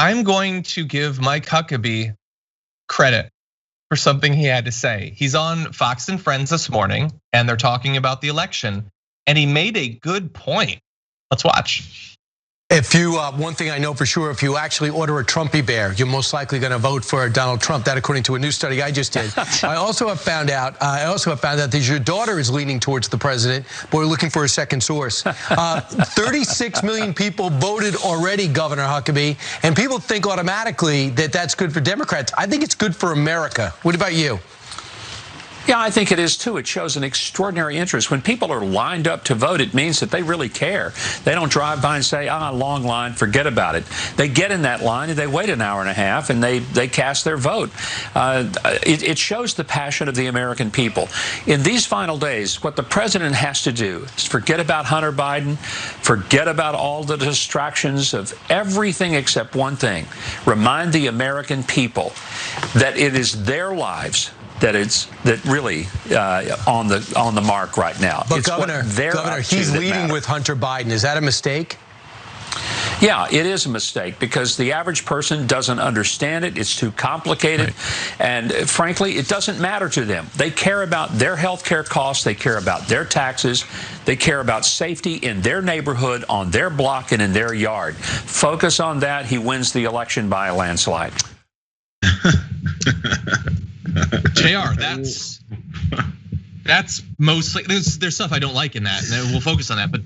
I'm going to give Mike Huckabee credit for something he had to say. He's on Fox and Friends this morning, and they're talking about the election, and he made a good point. Let's watch. One thing I know for sure, if you actually order a Trumpy bear, you're most likely going to vote for Donald Trump. That, according to a new study I just did. I also have found out that your daughter is leaning towards the president, but we're looking for a second source. 36 million people voted already, Governor Huckabee, and people think automatically that that's good for Democrats. I think it's good for America. What about you? Yeah, I think it is too. It shows an extraordinary interest. When people are lined up to vote, it means that they really care. They don't drive by and say, long line, forget about it. They get in that line and they wait an hour and a half and they cast their vote. It shows the passion of the American people. In these final days, what the president has to do is forget about Hunter Biden, forget about all the distractions of everything except one thing. Remind the American people that it is their lives that really on the mark right now. But Governor, he's leading with Hunter Biden. Is that a mistake? Yeah, it is a mistake because the average person doesn't understand it. It's too complicated. Right. And frankly, it doesn't matter to them. They care about their health care costs. They care about their taxes. They care about safety in their neighborhood, on their block, and in their yard. Focus on that. He wins the election by a landslide. JR, that's mostly there's stuff I don't like in that, and we'll focus on that. But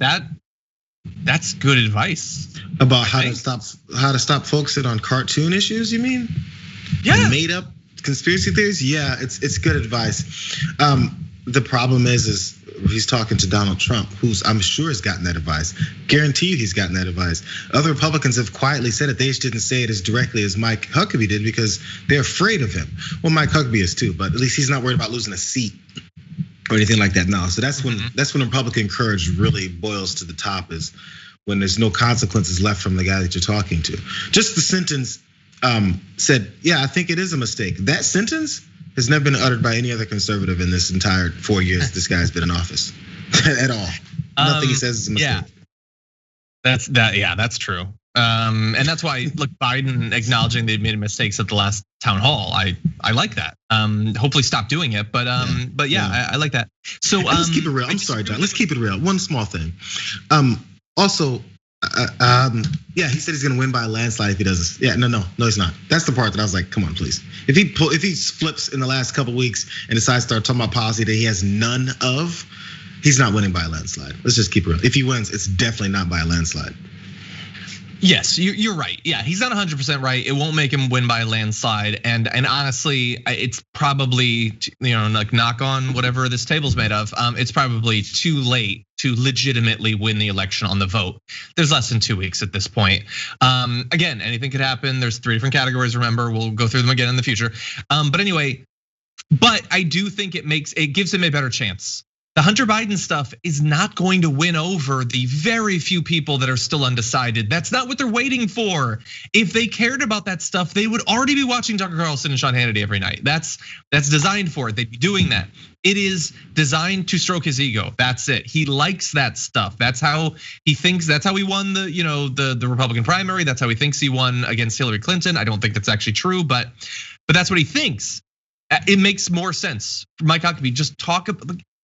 that's good advice about how to stop focusing on cartoon issues. You mean? Yeah. And made up conspiracy theories. Yeah, it's good advice. The problem is he's talking to Donald Trump, who's I'm sure has gotten that advice. Guaranteed he's gotten that advice. Other Republicans have quietly said it. They just didn't say it as directly as Mike Huckabee did because they're afraid of him. Well, Mike Huckabee is too, but at least he's not worried about losing a seat or anything like that now. So that's when Republican courage really boils to the top, is when there's no consequences left from the guy that you're talking to. Just the sentence said, yeah, I think it is a mistake. That sentence has never been uttered by any other conservative in this entire 4 years this guy's been in office at all. Nothing he says is a mistake. Yeah, that's true. And that's why, look, Biden acknowledging they made mistakes at the last town hall. I like that. Hopefully stop doing it, but yeah. I like that. So let's keep it real. I'm sorry, John. Let's keep it real. One small thing. Also, yeah, he said he's gonna win by a landslide if he does this. Yeah, no, he's not. That's the part that I was like, come on, please. If he flips in the last couple weeks and decides to start talking about policy that he has none of, he's not winning by a landslide. Let's just keep it real. If he wins, it's definitely not by a landslide. Yes, you're right. Yeah, he's not 100% right. It won't make him win by a landslide. And honestly, it's probably, like knock on whatever this table's made of. It's probably too late to legitimately win the election on the vote. There's less than 2 weeks at this point. Again, anything could happen. There's 3 different categories. Remember, we'll go through them again in the future. But anyway, I do think it gives him a better chance. The Hunter Biden stuff is not going to win over the very few people that are still undecided. That's not what they're waiting for. If they cared about that stuff, they would already be watching Tucker Carlson and Sean Hannity every night. That's designed for it. They'd be doing that. It is designed to stroke his ego. That's it. He likes that stuff. That's how he thinks. That's how he won the Republican primary. That's how he thinks he won against Hillary Clinton. I don't think that's actually true, but that's what he thinks. It makes more sense. Mike Huckabee, just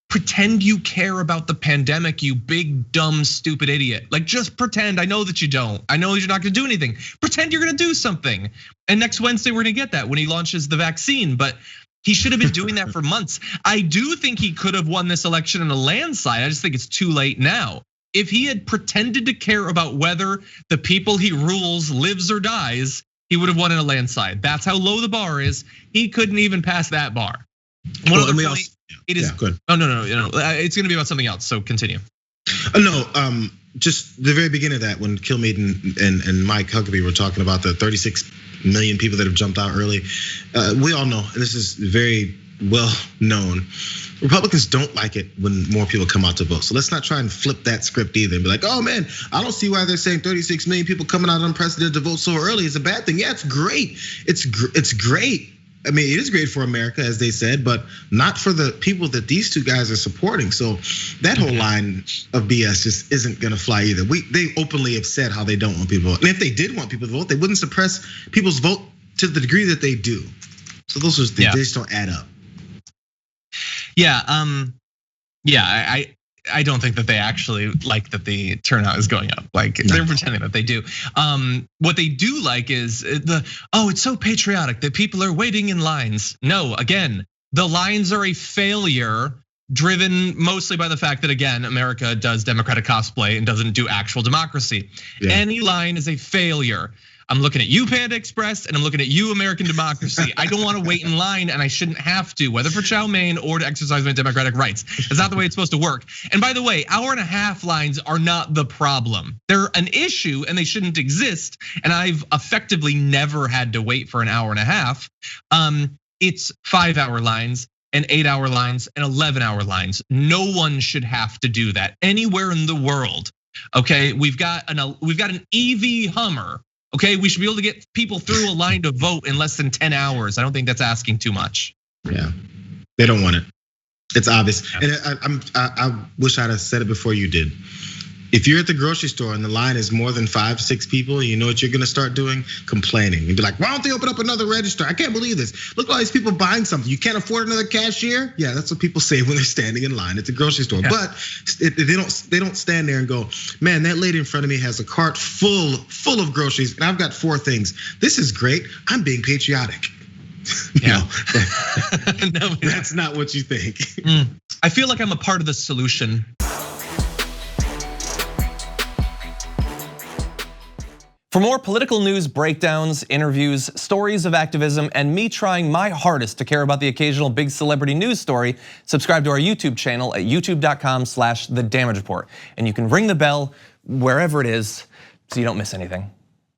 pretend you care about the pandemic, you big, dumb, stupid idiot. Like, just pretend. I know that you don't. I know you're not gonna do anything. Pretend you're gonna do something. And next Wednesday, we're gonna get that when he launches the vaccine. But he should have been doing that for months. I do think he could have won this election in a landslide. I just think it's too late now. If he had pretended to care about whether the people he rules lives or dies, he would have won in a landslide. That's how low the bar is. He couldn't even pass that bar. It is good. Oh no, it's gonna be about something else. So continue. No, just the very beginning of that, when Kilmeade and Mike Huckabee were talking about the 36 million people that have jumped out early. We all know, and this is very well known, Republicans don't like it when more people come out to vote. So let's not try and flip that script either and be like, oh man, I don't see why they're saying 36 million people coming out unprecedented to vote so early is a bad thing. Yeah, it's great. It's great. I mean, it is great for America, as they said, but not for the people that these two guys are supporting. So that whole line of BS just isn't going to fly either. They openly have said how they don't want people to vote. And if they did want people to vote, they wouldn't suppress people's vote to the degree that they do. So those are they just don't add up. I don't think that they actually like that the turnout is going up. Like they're pretending that they do. What they do like is it's so patriotic that people are waiting in lines. No, again, the lines are a failure driven mostly by the fact that, again, America does democratic cosplay and doesn't do actual democracy. Yeah. Any line is a failure. I'm looking at you, Panda Express, and I'm looking at you, American democracy. I don't want to wait in line, and I shouldn't have to, whether for chow mein or to exercise my democratic rights. That's not the way it's supposed to work. And by the way, hour-and-a-half lines are not the problem. They're an issue, and they shouldn't exist. And I've effectively never had to wait for an hour and a half. It's 5-hour lines and 8-hour lines and 11-hour lines. No one should have to do that anywhere in the world. Okay, we've got an EV Hummer. Okay, we should be able to get people through a line to vote in less than 10 hours. I don't think that's asking too much. Yeah, they don't want it. It's obvious. And I wish I'd have said it before you did. If you're at the grocery store and the line is more than 5-6 people, you know what you're gonna start doing? Complaining. You'd be like, why don't they open up another register? I can't believe this. Look at all these people buying something. You can't afford another cashier? Yeah, that's what people say when they're standing in line at the grocery store. Yeah. But they don't stand there and go, man, that lady in front of me has a cart full of groceries and I've got 4 things. This is great. I'm being patriotic. Yeah. No, that's not what you think. I feel like I'm a part of the solution. For more political news, breakdowns, interviews, stories of activism, and me trying my hardest to care about the occasional big celebrity news story, subscribe to our YouTube channel at youtube.com/The Damage Report. And you can ring the bell wherever it is so you don't miss anything.